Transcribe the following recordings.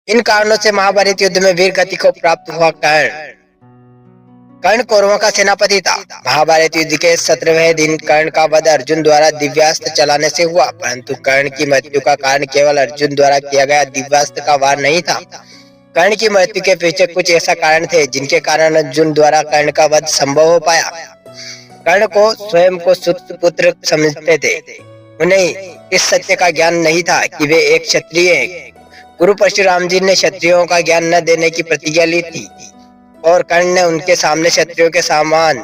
इन कारणों से महाभारत युद्ध में वीर गति को प्राप्त हुआ कर्ण कर्ण कौरवों का सेनापति था। महाभारत युद्ध के 17वें दिन कर्ण का वध अर्जुन द्वारा दिव्यास्त्र चलाने से हुआ, परंतु कर्ण की मृत्यु का कारण केवल अर्जुन द्वारा किया गया दिव्यास्त्र का वार नहीं था। कर्ण की मृत्यु के पीछे कुछ ऐसा कारण थे जिनके कारण अर्जुन द्वारा कर्ण का वध संभव हो पाया। कर्ण को स्वयं को सुत पुत्र समझते थे। उन्हें इस सत्य का ज्ञान नहीं था कि वे एक क्षत्रिय हैं। गुरु परशुराम जी ने क्षत्रियों का ज्ञान न देने की प्रतिज्ञा ली थी और कर्ण ने उनके सामने क्षत्रियों के समान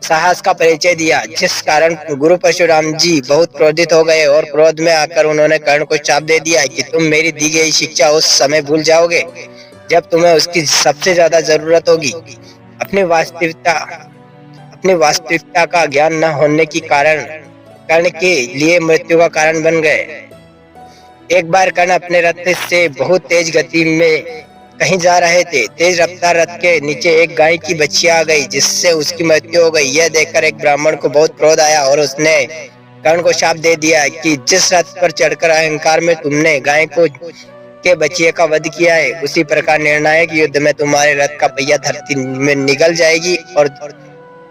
साहस का परिचय दिया, जिस कारण गुरु परशुराम जी बहुत क्रोधित हो गए और क्रोध में आकर उन्होंने कर्ण को शाप दे दिया कि तुम मेरी दी गई शिक्षा उस समय भूल जाओगे जब तुम्हें उसकी सबसे ज्यादा जरूरत होगी। अपनी वास्तविकता का ज्ञान न होने के कारण कर्ण के लिए मृत्यु का कारण बन गए। एक बार कर्ण अपने रथ से बहुत तेज गति में कहीं जा रहे थे। तेज रफ्तार रथ के नीचे एक गाय की बच्चियां आ गई, जिससे उसकी मृत्यु हो गई। यह देखकर एक ब्राह्मण को बहुत क्रोध आया और उसने कर्ण को शाप दे दिया कि जिस रथ पर चढ़कर अहंकार में तुमने गाय को के बच्चियों का वध किया है, उसी प्रकार निर्णायक युद्ध में तुम्हारे रथ का पहिया धरती में निगल जाएगी और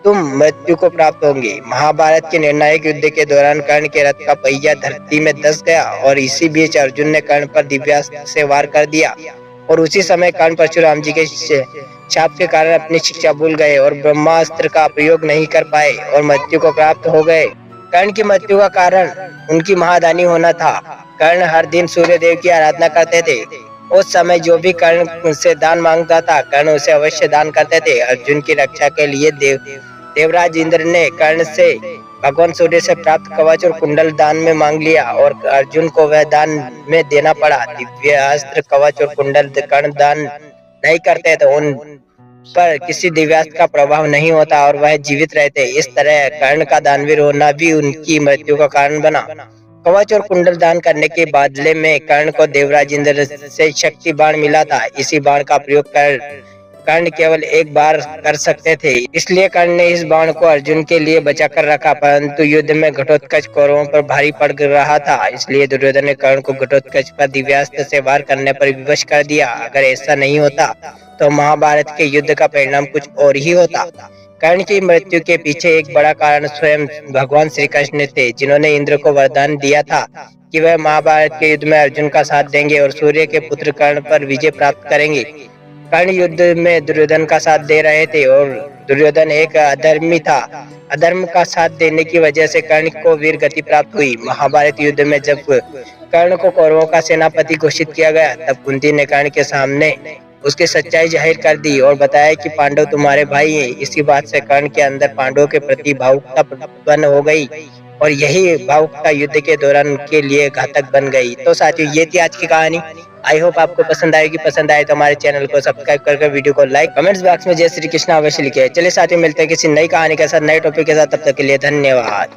तुम मृत्यु को प्राप्त होंगे। महाभारत के निर्णायक युद्ध के दौरान कर्ण के रथ का पहिया धरती में धंस गया और इसी बीच अर्जुन ने कर्ण पर दिव्यास्त्र से वार कर दिया और उसी समय कर्ण परशुराम जी के शाप के कारण अपनी शिक्षा भूल गए और ब्रह्मास्त्र का प्रयोग नहीं कर पाए और मृत्यु को प्राप्त हो गए। कर्ण की मृत्यु का कारण उनकी महादानी होना था। कर्ण हर दिन सूर्य देव की आराधना करते थे। उस समय जो भी कर्ण उनसे दान मांगता था, कर्ण उसे अवश्य दान करते थे। अर्जुन की रक्षा के लिए देवराज इंद्र ने कर्ण से भगवान सूर्य से प्राप्त कवच और कुंडल दान में मांग लिया और अर्जुन को वह दान में देना पड़ा। दिव्यास्त्र कवच और कुंडल कर्ण दान नहीं करते तो उन पर किसी दिव्यास्त्र का प्रभाव नहीं होता और वह जीवित रहते। इस तरह कर्ण का दानवीर होना भी उनकी मृत्यु का कारण बना। कवच और कुंडल दान करने के बदले में कर्ण को देवराज इंद्र से शक्ति बाण मिला था। इसी बाण का प्रयोग कर्ण केवल एक बार कर सकते थे, इसलिए कर्ण ने इस बाण को अर्जुन के लिए बचा कर रखा, परंतु युद्ध में घटोत्कच कौरवों पर भारी पड़ रहा था। इसलिए दुर्योधन ने कर्ण को घटोत्कच पर दिव्यास्त्र से वार करने पर विवश कर दिया। अगर ऐसा नहीं होता तो महाभारत के युद्ध का परिणाम कुछ और ही होता। कर्ण की मृत्यु के पीछे एक बड़ा कारण स्वयं भगवान श्री कृष्ण थे, जिन्होंने इंद्र को वरदान दिया था कि वह महाभारत के युद्ध में अर्जुन का साथ देंगे और सूर्य के पुत्र कर्ण पर विजय प्राप्त करेंगे। कर्ण युद्ध में दुर्योधन का साथ दे रहे थे और दुर्योधन एक अधर्मी था। अधर्म का साथ देने की वजह से कर्ण को वीर गति प्राप्त हुई। महाभारत युद्ध में जब कर्ण को कौरवों का सेनापति घोषित किया गया, तब कुंती ने कर्ण के सामने उसकी सच्चाई जाहिर कर दी और बताया कि पांडव तुम्हारे भाई हैं। इसी बात से कर्ण के अंदर पांडवों के प्रति भावुकता उत्पन्न हो गई और यही भावुकता युद्ध के दौरान उनके लिए घातक बन गई। तो साथियों, ये थी आज की कहानी। आई होप आपको पसंद आएगी। पसंद आए तो हमारे चैनल को सब्सक्राइब करके वीडियो को लाइक, कमेंट्स बॉक्स में जय श्री कृष्ण अवश्य लिखे। चलिए साथियों, मिलते हैं किसी नई कहानी के साथ, नए टॉपिक के साथ। तब तक के लिए धन्यवाद।